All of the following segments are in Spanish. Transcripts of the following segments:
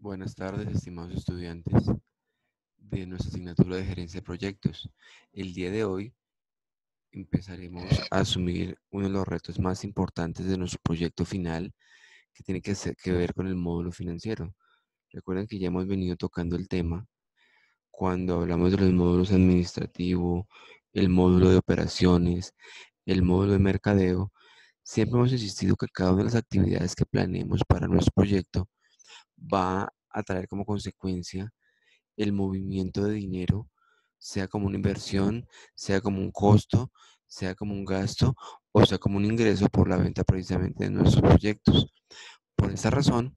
Buenas tardes, estimados estudiantes de nuestra asignatura de gerencia de proyectos. El día de hoy empezaremos a asumir uno de los retos más importantes de nuestro proyecto final, que tiene que ver con el módulo financiero. Recuerden que ya hemos venido tocando el tema cuando hablamos de los módulos administrativo, el módulo de operaciones, el módulo de mercadeo. Siempre hemos insistido que cada una de las actividades que planeemos para nuestro proyecto va a traer como consecuencia el movimiento de dinero, sea como una inversión, sea como un costo, sea como un gasto o sea como un ingreso por la venta precisamente de nuestros proyectos. Por esta razón,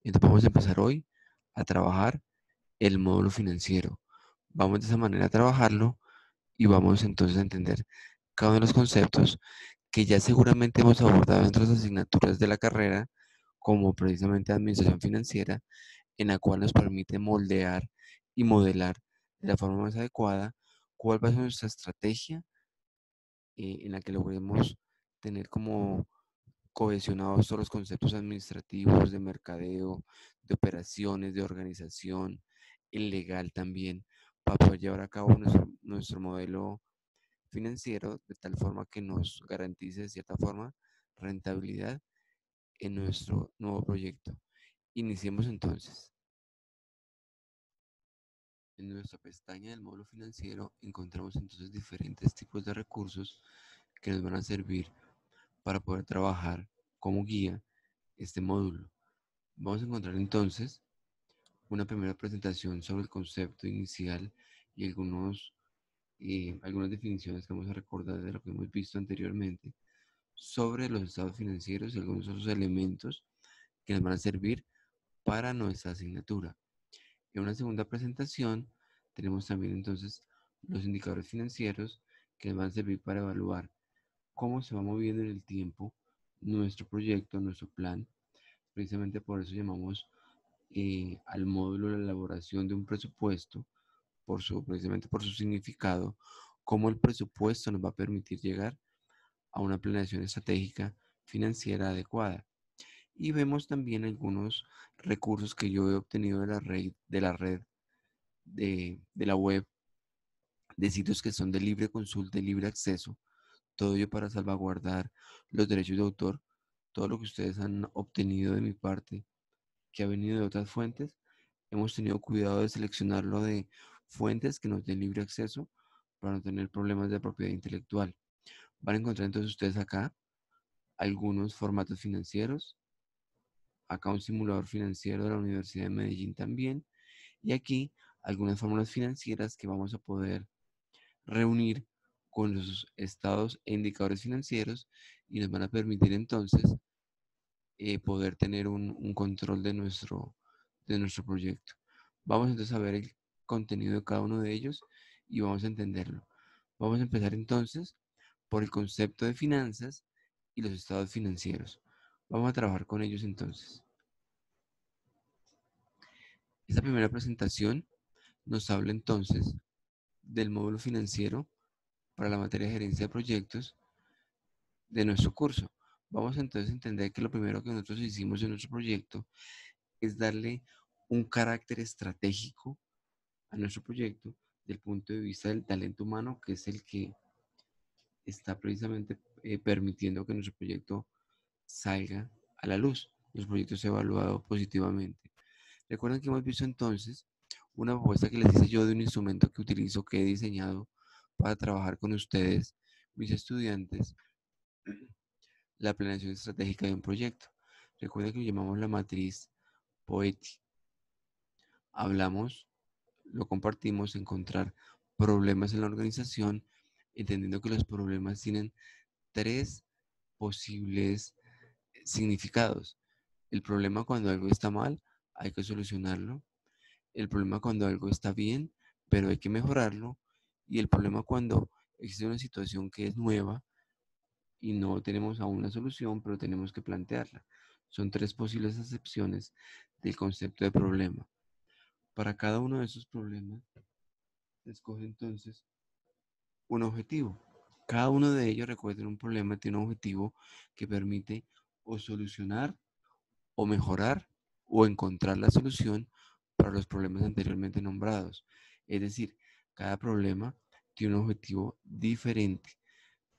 entonces vamos a empezar hoy a trabajar el módulo financiero. Vamos de esa manera a trabajarlo y vamos entonces a entender cada uno de los conceptos que ya seguramente hemos abordado en otras asignaturas de la carrera, como precisamente administración financiera, en la cual nos permite moldear y modelar de la forma más adecuada cuál va a ser nuestra estrategia en la que logremos tener como cohesionados todos los conceptos administrativos, de mercadeo, de operaciones, de organización, el legal también, para poder llevar a cabo nuestro modelo financiero de tal forma que nos garantice de cierta forma rentabilidad en nuestro nuevo proyecto. Iniciemos entonces. En nuestra pestaña del módulo financiero encontramos entonces diferentes tipos de recursos que nos van a servir para poder trabajar como guía este módulo. Vamos a encontrar entonces una primera presentación sobre el concepto inicial y algunas definiciones que vamos a recordar de lo que hemos visto anteriormente sobre los estados financieros y algunos otros elementos que nos van a servir para nuestra asignatura. En una segunda presentación tenemos también entonces los indicadores financieros que nos van a servir para evaluar cómo se va moviendo en el tiempo nuestro proyecto, nuestro plan. Precisamente por eso llamamos al módulo la elaboración de un presupuesto, precisamente por su significado, cómo el presupuesto nos va a permitir llegar a una planeación estratégica financiera adecuada. Y vemos también algunos recursos que yo he obtenido de la web, de sitios que son de libre consulta y libre acceso, todo ello para salvaguardar los derechos de autor, todo lo que ustedes han obtenido de mi parte, que ha venido de otras fuentes, hemos tenido cuidado de seleccionarlo de fuentes que nos den libre acceso para no tener problemas de propiedad intelectual. Van a encontrar entonces ustedes acá algunos formatos financieros, acá un simulador financiero de la Universidad de Medellín también, y aquí algunas fórmulas financieras que vamos a poder reunir con los estados e indicadores financieros y nos van a permitir entonces poder tener un control de nuestro proyecto. Vamos entonces a ver el contenido de cada uno de ellos y vamos a entenderlo. Vamos a empezar entonces por el concepto de finanzas y los estados financieros. Vamos a trabajar con ellos entonces. Esta primera presentación nos habla entonces del módulo financiero para la materia de gerencia de proyectos de nuestro curso. Vamos entonces a entender que lo primero que nosotros hicimos en nuestro proyecto es darle un carácter estratégico a nuestro proyecto del punto de vista del talento humano, que es el que está precisamente permitiendo que nuestro proyecto salga a la luz, los proyectos evaluados positivamente. Recuerden que hemos visto entonces una propuesta que les hice yo de un instrumento que utilizo, que he diseñado para trabajar con ustedes, mis estudiantes, la planeación estratégica de un proyecto. Recuerden que lo llamamos la matriz POETI. Hablamos, lo compartimos, encontrar problemas en la organización, entendiendo que los problemas tienen tres posibles significados. El problema cuando algo está mal, hay que solucionarlo. El problema cuando algo está bien, pero hay que mejorarlo. Y el problema cuando existe una situación que es nueva y no tenemos aún la solución, pero tenemos que plantearla. Son tres posibles acepciones del concepto de problema. Para cada uno de esos problemas, se escoge entonces un objetivo. Cada uno de ellos, recuerden, un problema tiene un objetivo que permite o solucionar o mejorar o encontrar la solución para los problemas anteriormente nombrados. Es decir, cada problema tiene un objetivo diferente.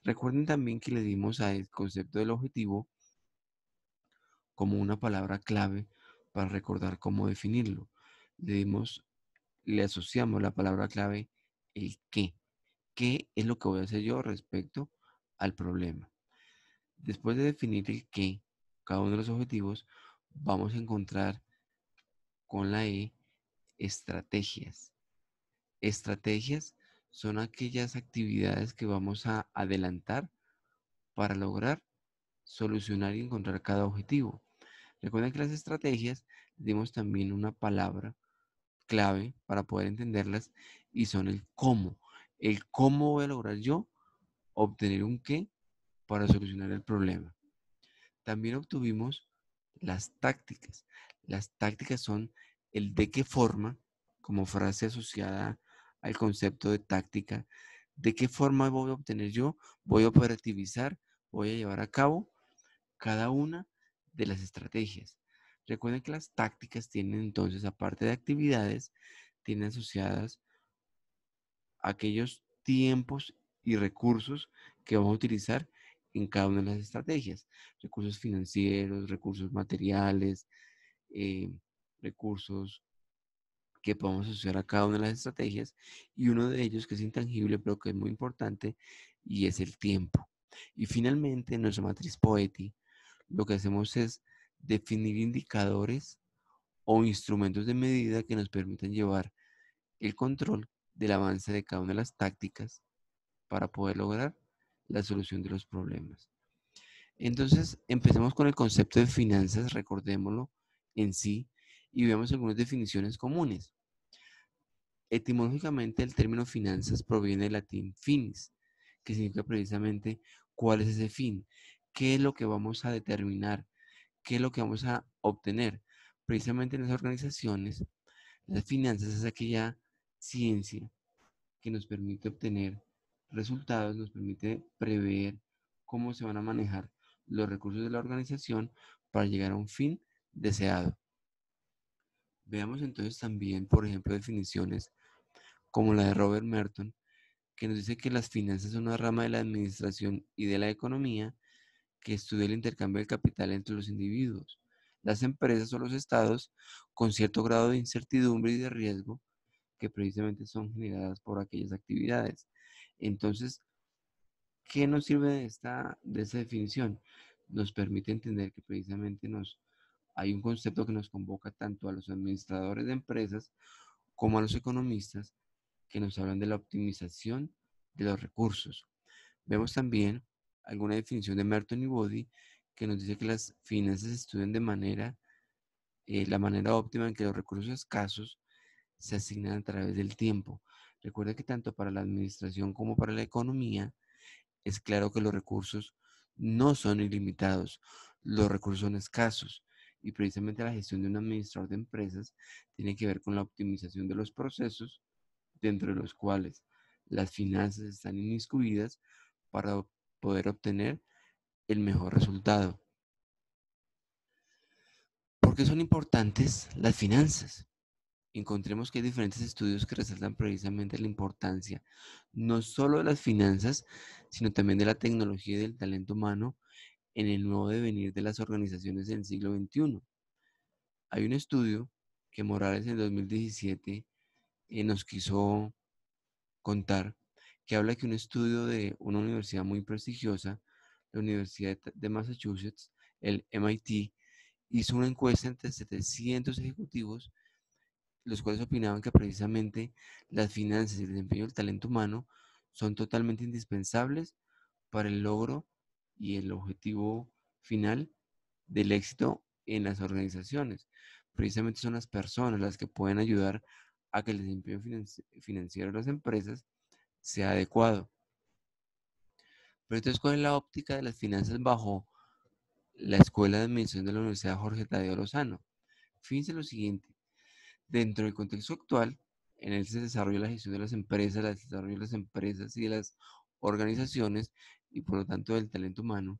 Recuerden también que le dimos al concepto del objetivo como una palabra clave para recordar cómo definirlo. Le asociamos la palabra clave el qué. ¿Qué es lo que voy a hacer yo respecto al problema? Después de definir el qué, cada uno de los objetivos, vamos a encontrar con la E estrategias. Estrategias son aquellas actividades que vamos a adelantar para lograr solucionar y encontrar cada objetivo. Recuerden que las estrategias dimos también una palabra clave para poder entenderlas y son el cómo. El cómo voy a lograr yo obtener un qué para solucionar el problema. También obtuvimos las tácticas. Las tácticas son el de qué forma, como frase asociada al concepto de táctica, de qué forma voy a obtener yo, voy a operativizar, voy a llevar a cabo cada una de las estrategias. Recuerden que las tácticas tienen entonces, aparte de actividades, tienen asociadas aquellos tiempos y recursos que vamos a utilizar en cada una de las estrategias. Recursos financieros, recursos materiales, eh, recursos que podemos asociar a cada una de las estrategias. Y uno de ellos que es intangible, pero que es muy importante, y es el tiempo. Y finalmente, en nuestra matriz POETI, lo que hacemos es definir indicadores o instrumentos de medida que nos permitan llevar el control del avance de cada una de las tácticas para poder lograr la solución de los problemas. Entonces, empecemos con el concepto de finanzas, recordémoslo en sí, y veamos algunas definiciones comunes. Etimológicamente, el término finanzas proviene del latín finis, que significa precisamente cuál es ese fin, qué es lo que vamos a determinar, qué es lo que vamos a obtener. Precisamente en las organizaciones, las finanzas es aquella ciencia que nos permite obtener resultados, nos permite prever cómo se van a manejar los recursos de la organización para llegar a un fin deseado. Veamos entonces también, por ejemplo, definiciones como la de Robert Merton, que nos dice que las finanzas son una rama de la administración y de la economía que estudia el intercambio del capital entre los individuos, las empresas o los estados con cierto grado de incertidumbre y de riesgo que precisamente son generadas por aquellas actividades. Entonces, ¿qué nos sirve de esta definición? Nos permite entender que precisamente hay un concepto que nos convoca tanto a los administradores de empresas como a los economistas que nos hablan de la optimización de los recursos. Vemos también alguna definición de Merton y Body que nos dice que las finanzas estudian la manera óptima en que los recursos escasos se asignan a través del tiempo. Recuerda que tanto para la administración como para la economía es claro que los recursos no son ilimitados, los recursos son escasos y precisamente la gestión de un administrador de empresas tiene que ver con la optimización de los procesos dentro de los cuales las finanzas están inmiscuidas para poder obtener el mejor resultado. ¿Por qué son importantes las finanzas? Encontremos que hay diferentes estudios que resaltan precisamente la importancia no solo de las finanzas, sino también de la tecnología y del talento humano en el nuevo devenir de las organizaciones del siglo XXI. Hay un estudio que Morales en 2017 nos quiso contar que habla que un estudio de una universidad muy prestigiosa, la Universidad de Massachusetts, el MIT, hizo una encuesta entre 700 ejecutivos, los cuales opinaban que precisamente las finanzas y el desempeño del talento humano son totalmente indispensables para el logro y el objetivo final del éxito en las organizaciones. Precisamente son las personas las que pueden ayudar a que el desempeño financiero de las empresas sea adecuado. Pero entonces, ¿cuál es la óptica de las finanzas bajo la Escuela de Administración de la Universidad Jorge Tadeo Lozano? Fíjense lo siguiente, dentro del contexto actual, en el que se desarrolla la gestión de las empresas, el desarrollo de las empresas y de las organizaciones y por lo tanto del talento humano,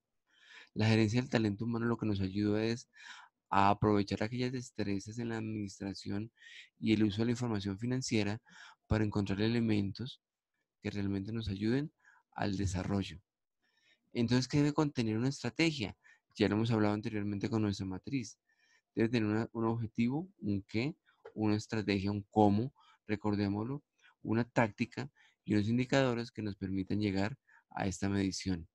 la gerencia del talento humano lo que nos ayuda es a aprovechar aquellas destrezas en la administración y el uso de la información financiera para encontrar elementos que realmente nos ayuden al desarrollo. Entonces, ¿qué debe contener una estrategia? Ya lo hemos hablado anteriormente con nuestra matriz. Debe tener un objetivo, un qué, una estrategia, un cómo, recordémoslo, una táctica y unos indicadores que nos permitan llegar a esta medición.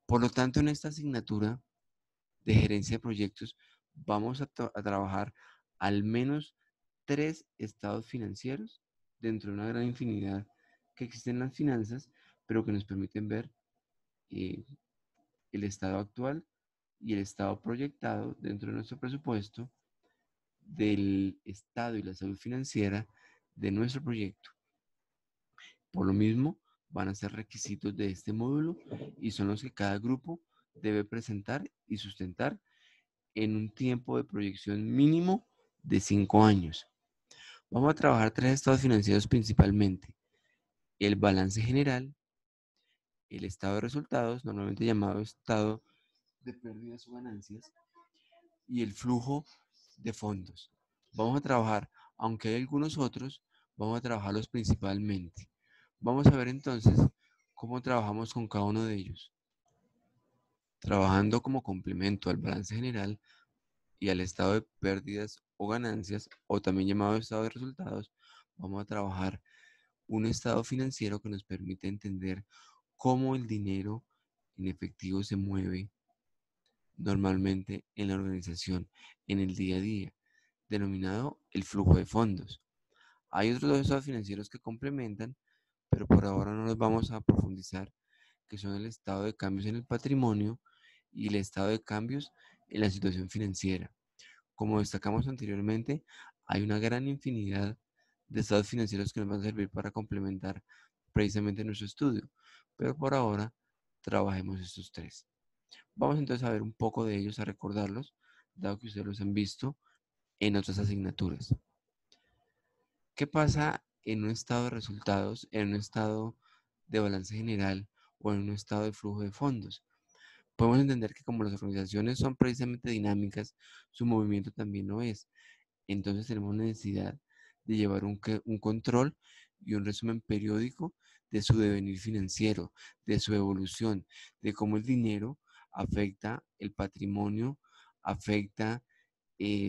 Por lo tanto, en esta asignatura de gerencia de proyectos vamos a trabajar al menos 3 estados financieros dentro de una gran infinidad que existen en las finanzas, pero que nos permiten ver eh, el estado actual y el estado proyectado dentro de nuestro presupuesto del estado y la salud financiera de nuestro proyecto. Por lo mismo, van a ser requisitos de este módulo y son los que cada grupo debe presentar y sustentar en un tiempo de proyección mínimo de 5 años. Vamos a trabajar 3 estados financieros principalmente: el balance general, el estado de resultados, normalmente llamado estado de pérdidas o ganancias, y el flujo de fondos. Vamos a trabajar, aunque hay algunos otros, vamos a trabajarlos principalmente. Vamos a ver entonces cómo trabajamos con cada uno de ellos. Trabajando como complemento al balance general y al estado de pérdidas o ganancias, o también llamado estado de resultados, vamos a trabajar un estado financiero que nos permite entender cómo el dinero en efectivo se mueve normalmente en la organización, en el día a día, denominado el flujo de fondos. Hay otros 2 estados financieros que complementan, pero por ahora no los vamos a profundizar, que son el estado de cambios en el patrimonio y el estado de cambios en la situación financiera. Como destacamos anteriormente, hay una gran infinidad de estados financieros que nos van a servir para complementar precisamente nuestro estudio, pero por ahora trabajemos estos 3. Vamos entonces a ver un poco de ellos, a recordarlos, dado que ustedes los han visto en otras asignaturas. ¿Qué pasa en un estado de resultados, en un estado de balance general o en un estado de flujo de fondos? Podemos entender que como las organizaciones son precisamente dinámicas, su movimiento también lo es. Entonces tenemos necesidad de llevar un control y un resumen periódico de su devenir financiero, de su evolución, de cómo el dinero afecta el patrimonio, afecta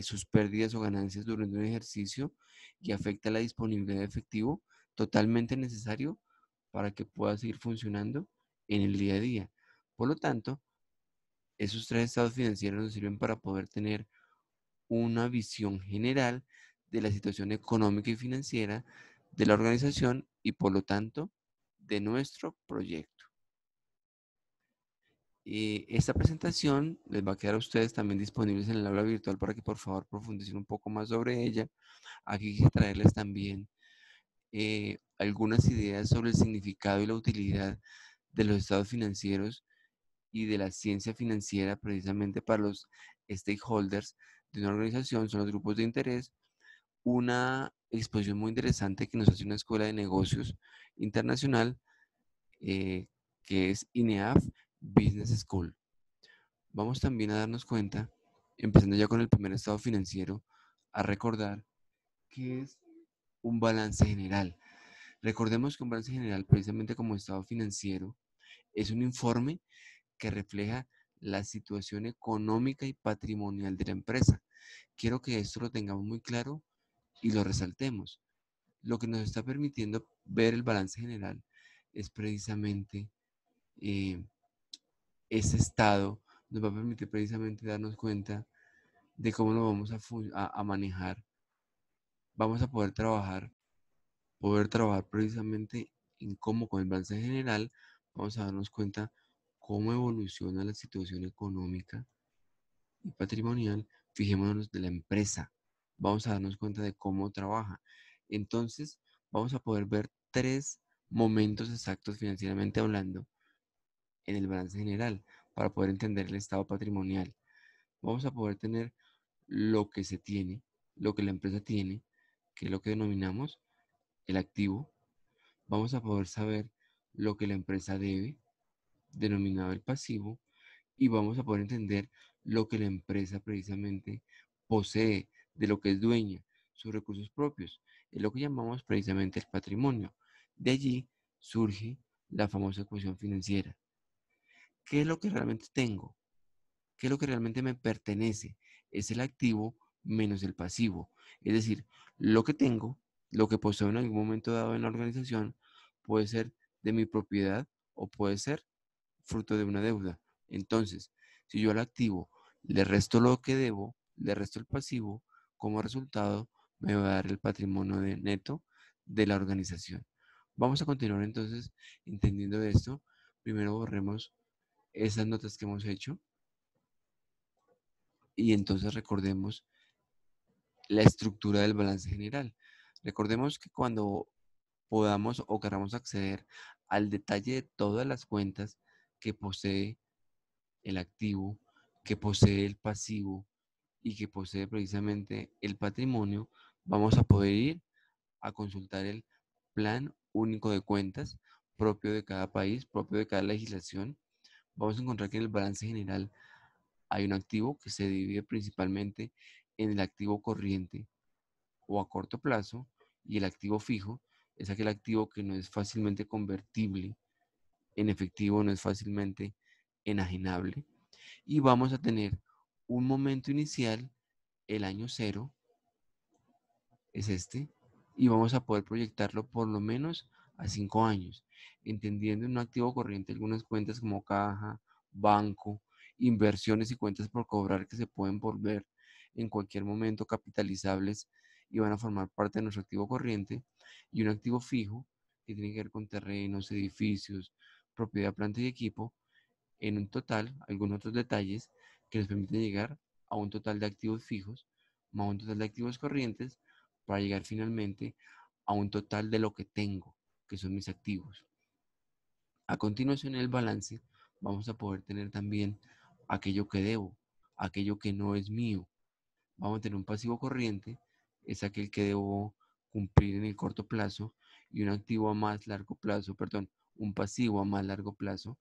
sus pérdidas o ganancias durante un ejercicio y afecta la disponibilidad de efectivo totalmente necesario para que pueda seguir funcionando en el día a día. Por lo tanto, esos 3 estados financieros nos sirven para poder tener una visión general de la situación económica y financiera de la organización y por lo tanto de nuestro proyecto. Esta presentación les va a quedar a ustedes también disponibles en el aula virtual para que por favor profundicen un poco más sobre ella. Aquí quisiera traerles también algunas ideas sobre el significado y la utilidad de los estados financieros y de la ciencia financiera precisamente para los stakeholders de una organización, son los grupos de interés. Una exposición muy interesante que nos hace una escuela de negocios internacional eh, que es INEAF Business School. Vamos también a darnos cuenta, empezando ya con el primer estado financiero, a recordar qué es un balance general. Recordemos que un balance general, precisamente como estado financiero, es un informe que refleja la situación económica y patrimonial de la empresa. Quiero que esto lo tengamos muy claro y lo resaltemos. Lo que nos está permitiendo ver el balance general es precisamente eh, ese estado, nos va a permitir precisamente darnos cuenta de cómo lo vamos a manejar. Vamos a poder trabajar precisamente en cómo con el balance general vamos a darnos cuenta cómo evoluciona la situación económica y patrimonial. Fijémonos de la empresa. Vamos a darnos cuenta de cómo trabaja. Entonces, vamos a poder ver 3 momentos exactos financieramente hablando en el balance general para poder entender el estado patrimonial. Vamos a poder tener lo que se tiene, lo que la empresa tiene, que es lo que denominamos el activo. Vamos a poder saber lo que la empresa debe, denominado el pasivo, y vamos a poder entender lo que la empresa precisamente posee, de lo que es dueña, sus recursos propios. Es lo que llamamos precisamente el patrimonio. De allí surge la famosa ecuación financiera. ¿Qué es lo que realmente tengo? ¿Qué es lo que realmente me pertenece? Es el activo menos el pasivo. Es decir, lo que tengo, lo que poseo en algún momento dado en la organización, puede ser de mi propiedad o puede ser fruto de una deuda. Entonces, si yo al activo le resto lo que debo, le resto el pasivo, como resultado me va a dar el patrimonio neto de la organización. Vamos a continuar entonces entendiendo esto. Primero borremos esas notas que hemos hecho y entonces recordemos la estructura del balance general. Recordemos que cuando podamos o queramos acceder al detalle de todas las cuentas que posee el activo, que posee el pasivo y que posee precisamente el patrimonio, vamos a poder ir a consultar el Plan Único de Cuentas propio de cada país, propio de cada legislación. Vamos a encontrar que en el balance general hay un activo que se divide principalmente en el activo corriente o a corto plazo y el activo fijo es aquel activo que no es fácilmente convertible en efectivo, no es fácilmente enajenable. Y vamos a tener un momento inicial, el año cero, es este, y vamos a poder proyectarlo por lo menos a 5 años, entendiendo en un activo corriente algunas cuentas como caja, banco, inversiones y cuentas por cobrar que se pueden volver en cualquier momento capitalizables y van a formar parte de nuestro activo corriente, y un activo fijo que tiene que ver con terrenos, edificios, propiedad, planta y equipo, en un total, algunos otros detalles que nos permiten llegar a un total de activos fijos más un total de activos corrientes para llegar finalmente a un total de lo que tengo, que son mis activos. A continuación, en el balance, vamos a poder tener también aquello que debo, aquello que no es mío. Vamos a tener un pasivo corriente, es aquel que debo cumplir en el corto plazo, y un activo a más largo plazo, perdón, un pasivo a más largo plazo.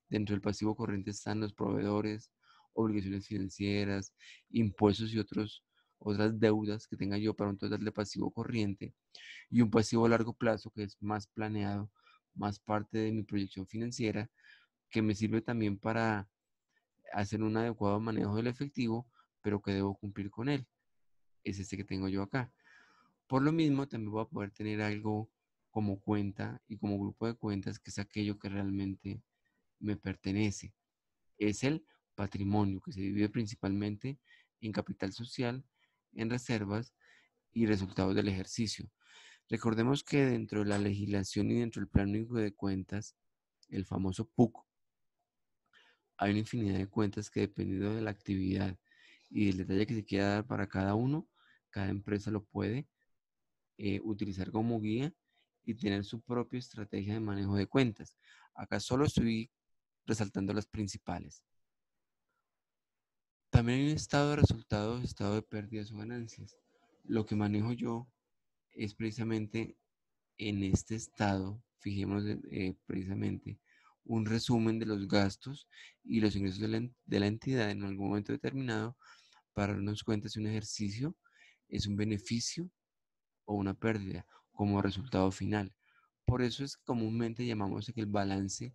Dentro del pasivo corriente están los proveedores, obligaciones financieras, impuestos y otras deudas que tenga yo para un total de pasivo corriente. Y un pasivo a largo plazo que es más planeado, más parte de mi proyección financiera, que me sirve también para hacer un adecuado manejo del efectivo, pero que debo cumplir con él. Es este que tengo yo acá. Por lo mismo, también voy a poder tener algo como cuenta y como grupo de cuentas, que es aquello que realmente me pertenece. Es el patrimonio, que se divide principalmente en capital social, en reservas y resultados del ejercicio. Recordemos que dentro de la legislación y dentro del Plan Único de Cuentas, el famoso PUC, hay una infinidad de cuentas que, dependiendo de la actividad y del detalle que se quiera dar para cada uno, cada empresa lo puede utilizar como guía y tener su propia estrategia de manejo de cuentas. Acá solo estoy resaltando las principales. También hay un estado de resultados, estado de pérdidas o ganancias. Lo que manejo yo es precisamente en este estado, fijémonos precisamente, un resumen de los gastos y los ingresos de la entidad en algún momento determinado para darnos cuenta si un ejercicio es un beneficio o una pérdida como resultado final. Por eso es que comúnmente llamamos que el balance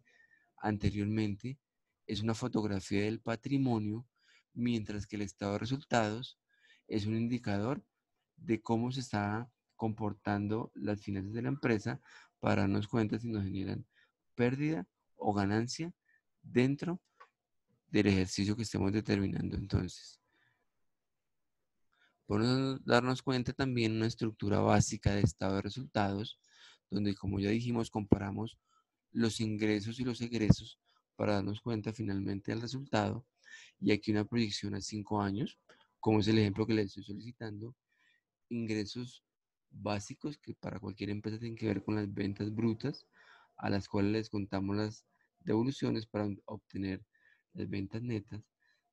anteriormente es una fotografía del patrimonio, mientras que el estado de resultados es un indicador de cómo se está comportando las finanzas de la empresa para darnos cuenta si nos generan pérdida o ganancia dentro del ejercicio que estemos determinando entonces. Podemos darnos cuenta también una estructura básica de estado de resultados, donde como ya dijimos comparamos los ingresos y los egresos para darnos cuenta finalmente del resultado. Y aquí una proyección a 5 años, como es el ejemplo que les estoy solicitando, ingresos básicos que para cualquier empresa tienen que ver con las ventas brutas, a las cuales les contamos las devoluciones para obtener las ventas netas.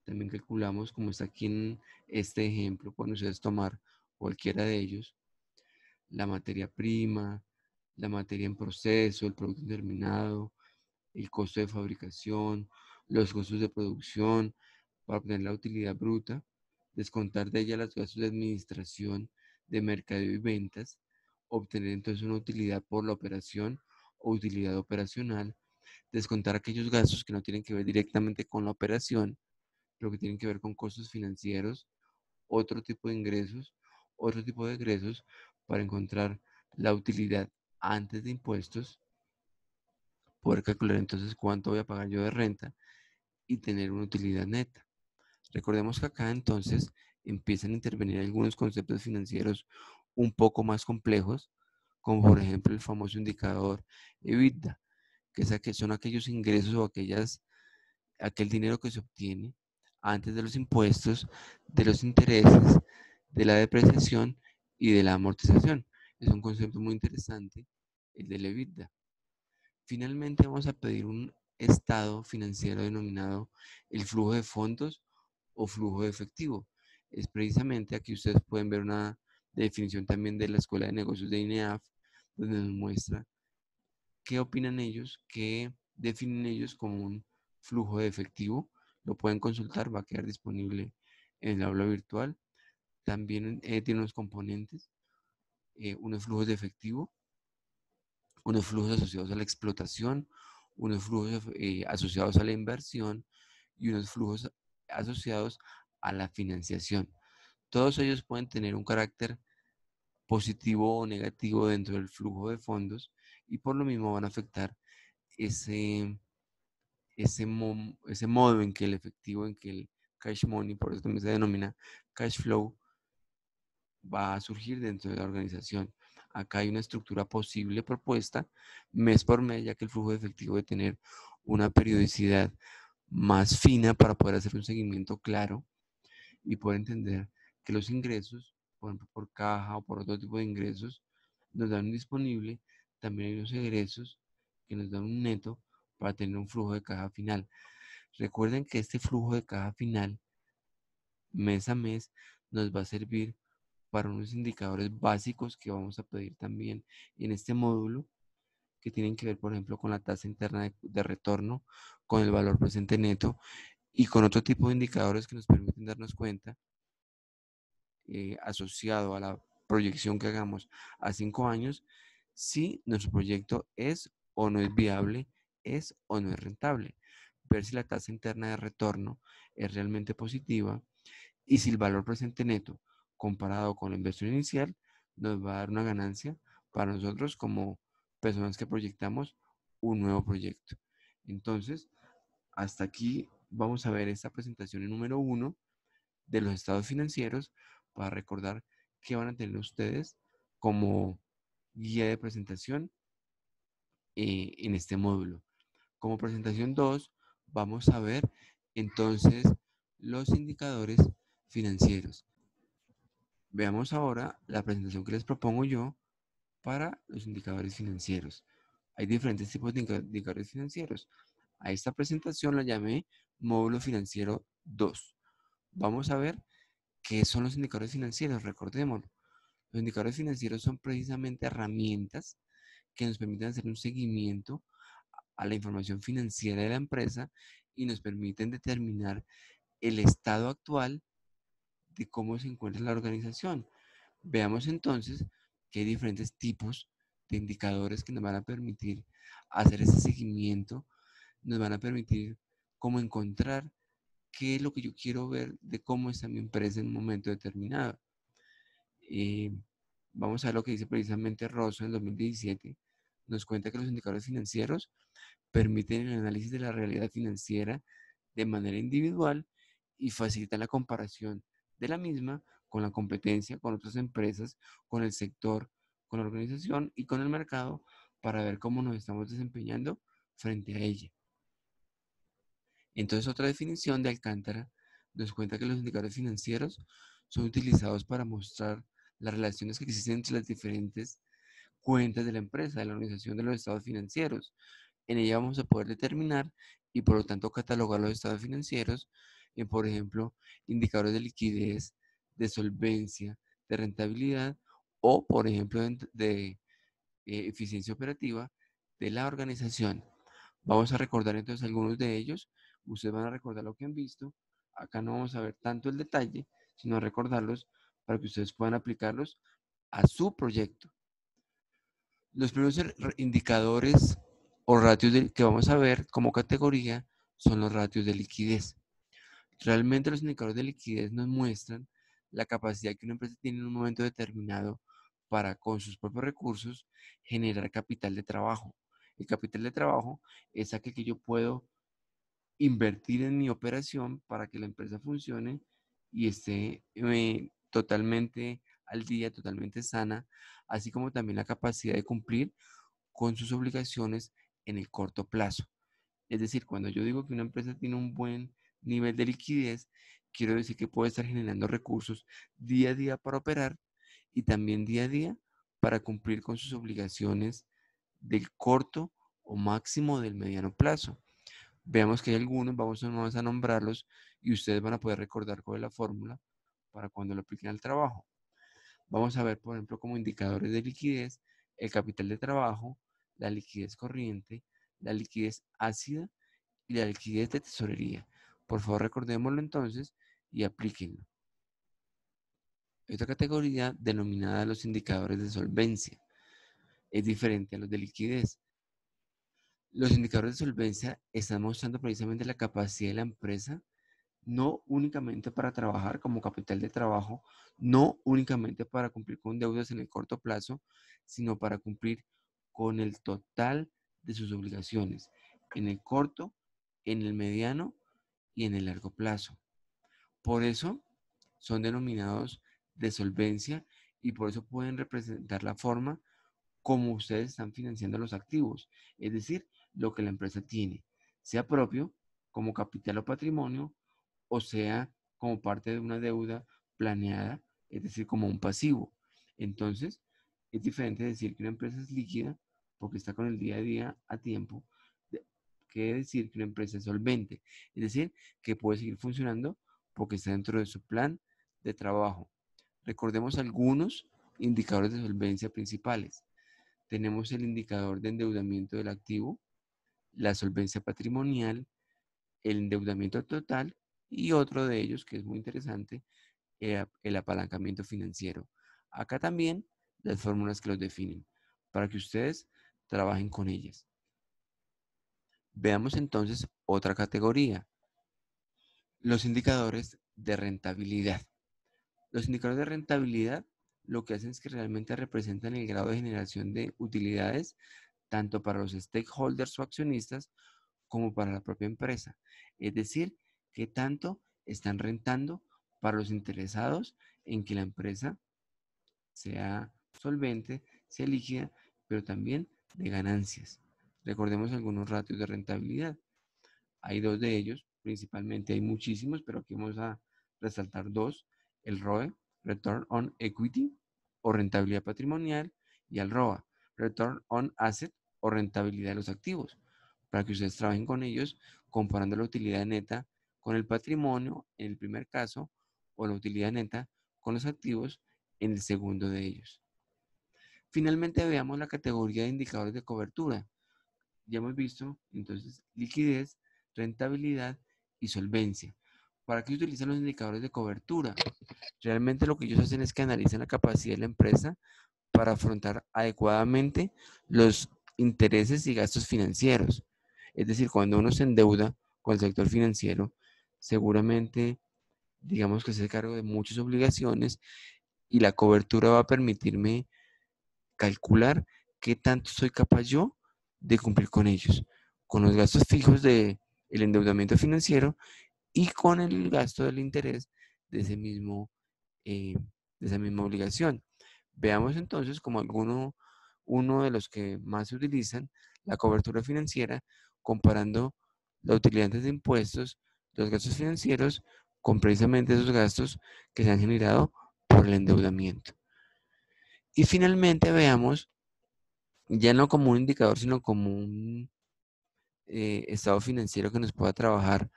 También calculamos, como está aquí en este ejemplo, cuando ustedes tomar cualquiera de ellos, la materia prima, la materia en proceso, el producto terminado, el costo de fabricación, los costos de producción, para obtener la utilidad bruta, descontar de ella los gastos de administración, de mercadeo y ventas, obtener entonces una utilidad por la operación o utilidad operacional, descontar aquellos gastos que no tienen que ver directamente con la operación, pero que tienen que ver con costos financieros, otro tipo de egresos para encontrar la utilidad antes de impuestos, poder calcular entonces cuánto voy a pagar yo de renta y tener una utilidad neta. Recordemos que acá entonces empiezan a intervenir algunos conceptos financieros un poco más complejos, como por ejemplo el famoso indicador EBITDA, que son aquellos ingresos o aquel dinero que se obtiene antes de los impuestos, de los intereses, de la depreciación y de la amortización. Es un concepto muy interesante, el del EBITDA. Finalmente vamos a pedir un estado financiero denominado el flujo de fondos o flujo de efectivo. Es precisamente aquí ustedes pueden ver una definición también de la Escuela de Negocios de INEAF, donde nos muestra qué opinan ellos, qué definen ellos como un flujo de efectivo. Lo pueden consultar, va a quedar disponible en el aula virtual. También tiene unos componentes, unos flujos de efectivo, unos flujos asociados a la explotación, unos flujos asociados a la inversión y unos flujos asociados a la financiación. Todos ellos pueden tener un carácter positivo o negativo dentro del flujo de fondos y por lo mismo van a afectar ese, ese modo en que el efectivo, en que el cash money, por eso también se denomina cash flow, va a surgir dentro de la organización. Acá hay una estructura posible propuesta mes por mes, ya que el flujo de efectivo debe tener una periodicidad más fina para poder hacer un seguimiento claro y poder entender que los ingresos, por ejemplo, por caja o por otro tipo de ingresos, nos dan un disponible, también hay unos egresos que nos dan un neto para tener un flujo de caja final. Recuerden que este flujo de caja final, mes a mes, nos va a servir para unos indicadores básicos que vamos a pedir también en este módulo, que tienen que ver, por ejemplo, con la tasa interna de retorno, con el valor presente neto y con otro tipo de indicadores que nos permiten darnos cuenta, asociado a la proyección que hagamos a 5 años, si nuestro proyecto es o no es viable, es o no es rentable. Ver si la tasa interna de retorno es realmente positiva y si el valor presente neto comparado con la inversión inicial nos va a dar una ganancia para nosotros como personas que proyectamos un nuevo proyecto. Entonces, hasta aquí vamos a ver esta presentación en número 1 de los estados financieros para recordar qué van a tener ustedes como guía de presentación en este módulo. Como presentación 2 vamos a ver entonces los indicadores financieros. Veamos ahora la presentación que les propongo yo para los indicadores financieros. Hay diferentes tipos de indicadores financieros. A esta presentación la llamé módulo financiero 2. Vamos a ver qué son los indicadores financieros. Recordemos, los indicadores financieros son precisamente herramientas que nos permiten hacer un seguimiento a la información financiera de la empresa y nos permiten determinar el estado actual de cómo se encuentra la organización. Veamos entonces que hay diferentes tipos de indicadores que nos van a permitir hacer ese seguimiento, nos van a permitir cómo encontrar qué es lo que yo quiero ver de cómo está mi empresa en un momento determinado. Eh, Vamos a ver lo que dice precisamente Rosso en el 2017. Nos cuenta que los indicadores financieros permiten el análisis de la realidad financiera de manera individual y facilitan la comparación de la misma con la competencia, con otras empresas, con el sector, con la organización y con el mercado para ver cómo nos estamos desempeñando frente a ella. Entonces, otra definición de Alcántara nos cuenta que los indicadores financieros son utilizados para mostrar las relaciones que existen entre las diferentes cuentas de la empresa, de la organización, de los estados financieros. En ella vamos a poder determinar y por lo tanto catalogar los estados financieros en, por ejemplo, indicadores de liquidez, de solvencia, de rentabilidad o, por ejemplo, de eficiencia operativa de la organización. Vamos a recordar entonces algunos de ellos. Ustedes van a recordar lo que han visto. acá no vamos a ver tanto el detalle, sino recordarlos para que ustedes puedan aplicarlos a su proyecto. Los primeros indicadores o ratios que vamos a ver como categoría son los ratios de liquidez. Realmente los indicadores de liquidez nos muestran la capacidad que una empresa tiene en un momento determinado para, con sus propios recursos, generar capital de trabajo. El capital de trabajo es aquel que yo puedo invertir en mi operación para que la empresa funcione y esté totalmente al día, totalmente sana, así como también la capacidad de cumplir con sus obligaciones en el corto plazo. Es decir, cuando yo digo que una empresa tiene un buen nivel de liquidez, quiero decir que puede estar generando recursos día a día para operar y también día a día para cumplir con sus obligaciones del corto o máximo del mediano plazo. Veamos que hay algunos, vamos a nombrarlos y ustedes van a poder recordar cuál es la fórmula para cuando lo apliquen al trabajo. Vamos a ver, por ejemplo, como indicadores de liquidez, el capital de trabajo, la liquidez corriente, la liquidez ácida y la liquidez de tesorería. Por favor, recordémoslo entonces y aplíquenlo. Esta categoría, denominada los indicadores de solvencia, es diferente a los de liquidez. Los indicadores de solvencia están mostrando precisamente la capacidad de la empresa, no únicamente para trabajar como capital de trabajo, no únicamente para cumplir con deudas en el corto plazo, sino para cumplir con el total de sus obligaciones, en el corto, en el mediano y en el largo plazo. Por eso son denominados de solvencia y por eso pueden representar la forma como ustedes están financiando los activos, es decir, lo que la empresa tiene, sea propio, como capital o patrimonio, o sea como parte de una deuda planeada, es decir, como un pasivo. Entonces, es diferente decir que una empresa es líquida porque está con el día a día a tiempo, que decir que una empresa es solvente, es decir, que puede seguir funcionando porque está dentro de su plan de trabajo. Recordemos algunos indicadores de solvencia principales. Tenemos el indicador de endeudamiento del activo, la solvencia patrimonial, el endeudamiento total y otro de ellos que es muy interesante, el apalancamiento financiero. Acá también las fórmulas que los definen para que ustedes trabajen con ellas. Veamos entonces otra categoría, los indicadores de rentabilidad. Los indicadores de rentabilidad lo que hacen es que realmente representan el grado de generación de utilidades tanto para los stakeholders o accionistas como para la propia empresa. Es decir, que tanto están rentando para los interesados en que la empresa sea solvente, sea líquida, pero también de ganancias. Recordemos algunos ratios de rentabilidad. Hay dos de ellos, principalmente hay muchísimos, pero aquí vamos a resaltar dos, el ROE, Return on Equity o rentabilidad patrimonial, y el ROA, Return on Asset o rentabilidad de los activos, para que ustedes trabajen con ellos comparando la utilidad neta con el patrimonio en el primer caso o la utilidad neta con los activos en el segundo de ellos. Finalmente veamos la categoría de indicadores de cobertura. Ya hemos visto entonces liquidez, rentabilidad y solvencia. ¿Para qué utilizan los indicadores de cobertura? Realmente lo que ellos hacen es que analizan la capacidad de la empresa para afrontar adecuadamente los intereses y gastos financieros. Es decir, cuando uno se endeuda con el sector financiero, seguramente digamos que se hace cargo de muchas obligaciones y la cobertura va a permitirme calcular qué tanto soy capaz yo de cumplir con ellos, con los gastos fijos del endeudamiento financiero y con el gasto del interés de ese mismo, de esa misma obligación. Veamos entonces como uno de los que más se utilizan, la cobertura financiera, comparando la utilidad de impuestos, los gastos financieros, con precisamente esos gastos que se han generado por el endeudamiento. Y finalmente veamos, ya no como un indicador, sino como un estado financiero que nos pueda trabajar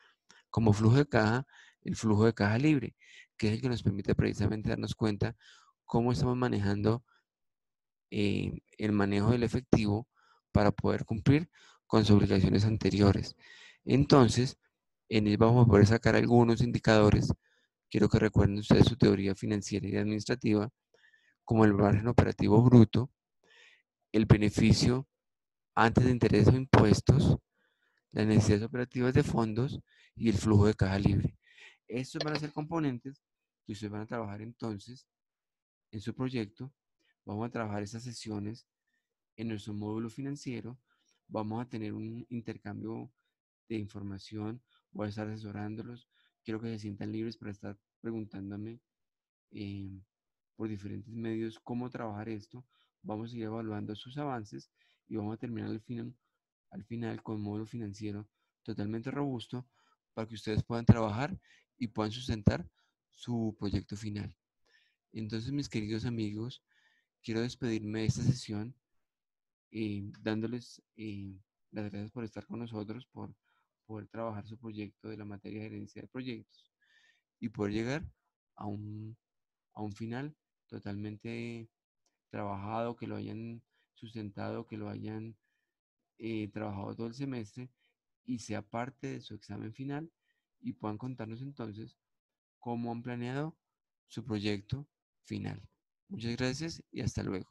como flujo de caja, el flujo de caja libre, que es el que nos permite precisamente darnos cuenta cómo estamos manejando el manejo del efectivo para poder cumplir con sus obligaciones anteriores. Entonces, En él vamos a poder sacar algunos indicadores. Quiero que recuerden ustedes su teoría financiera y administrativa, como el margen operativo bruto, el beneficio antes de intereses o impuestos, las necesidades operativas de fondos y el flujo de caja libre. Estos van a ser componentes que ustedes van a trabajar entonces en su proyecto. Vamos a trabajar esas sesiones en nuestro módulo financiero. Vamos a tener un intercambio de información. Voy a estar asesorándolos. Quiero que se sientan libres para estar preguntándome eh, por diferentes medios cómo trabajar esto. Vamos a ir evaluando sus avances y vamos a terminar al final con un módulo financiero totalmente robusto para que ustedes puedan trabajar y puedan sustentar su proyecto final. Entonces, mis queridos amigos, quiero despedirme de esta sesión dándoles las gracias por estar con nosotros, por poder trabajar su proyecto de la materia de gerencia de proyectos y poder llegar a un final totalmente trabajado, que lo hayan sustentado, que lo hayan trabajado todo el semestre y sea parte de su examen final y puedan contarnos entonces cómo han planeado su proyecto final. Muchas gracias y hasta luego.